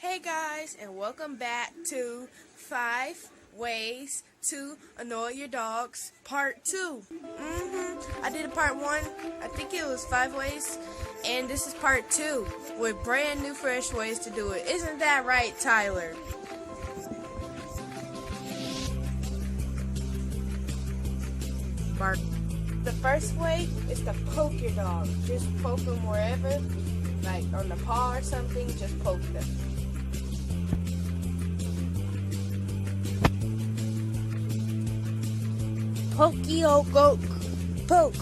Hey guys, and welcome back to 5 Ways to Annoy Your Dogs Part 2. I did a Part 1, I think it was 5 ways, and this is Part 2 with brand new fresh ways to do it. Isn't that right, Tyler? Bark. The first way is to poke your dog. Just poke them wherever, like on the paw or something, just poke them. Pokey-o-goke. Poke.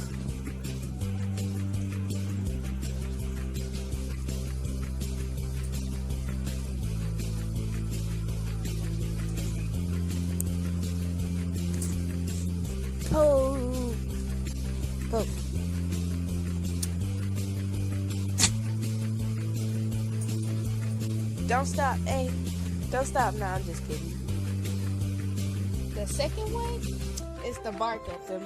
Poke. Poke. Don't stop. Hey, don't stop. No, I'm just kidding. The second way is to bark at them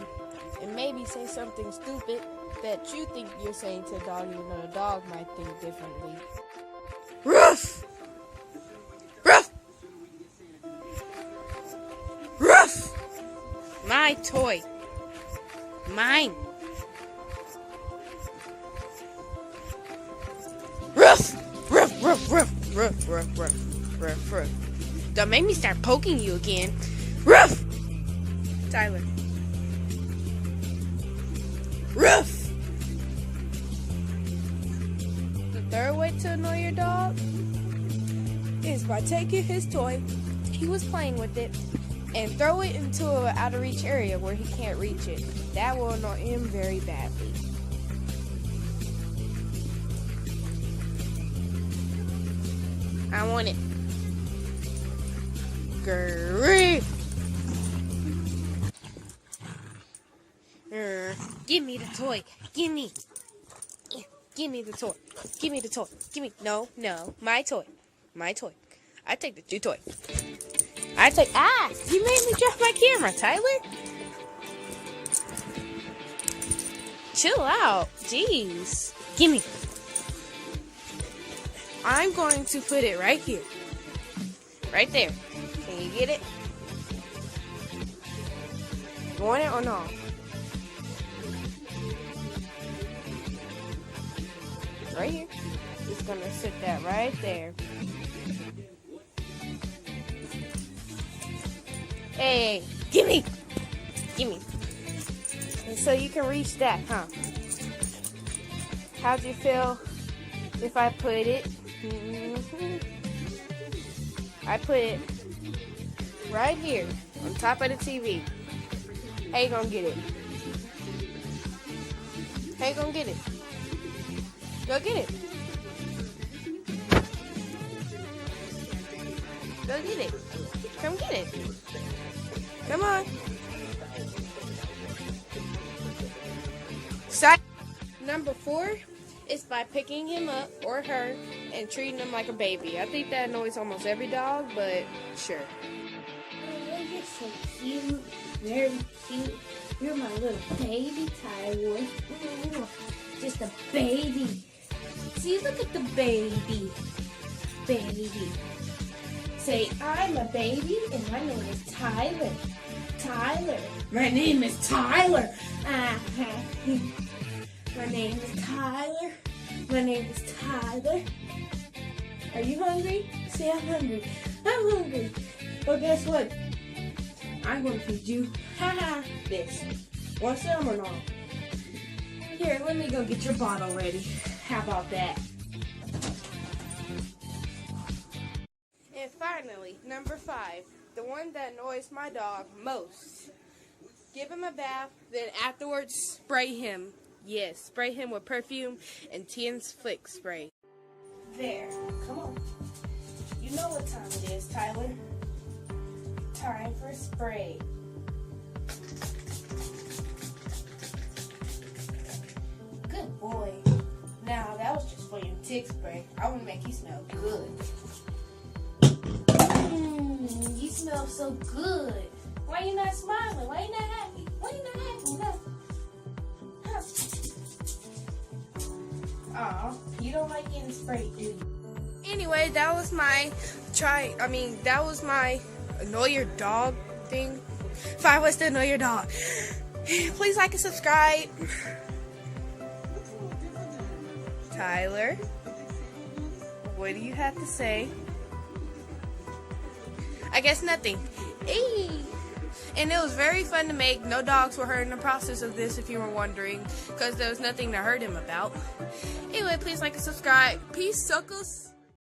and maybe say something stupid that you think you're saying to a dog, even though the dog might think differently. Ruff! Ruff! Ruff! My toy. Mine. Ruff! Ruff, ruff, ruff, ruff, ruff, ruff, ruff, ruff. Don't make me start poking you again. Ruff! Tyler. Ruff! The third way to annoy your dog is by taking his toy, he was playing with it, and throw it into an out of reach area where he can't reach it. That will annoy him very badly. I want it. Grief! Give me the toy. Give me the toy. Give me the toy. Give me. No. My toy. My toy. I take the toy. I take. You made me drop my camera, Tyler. Chill out. Jeez. Give me. I'm going to put it right here. Right there. Can you get it? You want it or no? Right here. Just gonna sit that right there. Hey, gimme! And so you can reach that, huh? How'd you feel if I put it? I put it right here on top of the TV. How you gonna get it? How you gonna get it? Go get it. Go get it. Come get it. Come on. Number 4 is by picking him up or her and treating him like a baby. I think that annoys almost every dog, but sure. Oh, you're so cute. Very cute. You're my little baby, Tyler. Just a baby. See, look at the baby. Baby. Say, I'm a baby and my name is Tyler. Tyler. My name is Tyler. My name is Tyler. My name is Tyler. Are you hungry? Say, I'm hungry. I'm hungry. Well, guess what? I'm going to feed you. This. Want some or not? Here, let me go get your bottle ready. How about that? And finally, number 5, the one that annoys my dog most. Give him a bath, then afterwards spray him. Yes, spray him with perfume and Tien's Flick spray. There. Come on. You know what time it is, Tyler. Time for spray. Good boy. Now, that was just for your tick spray. I want to make you smell good. You smell so good. Why you not smiling? Why you not happy? Why you not happy? No. Huh. Aw, you don't like getting sprayed, do you? Anyway, that was my that was my annoy your dog thing. 5 ways to annoy your dog. Please like and subscribe. Tyler, what do you have to say? I guess nothing. Hey. And it was very fun to make. No dogs were hurt in the process of this, if you were wondering, because there was nothing to hurt him about. Anyway, please like and subscribe. Peace, suckers.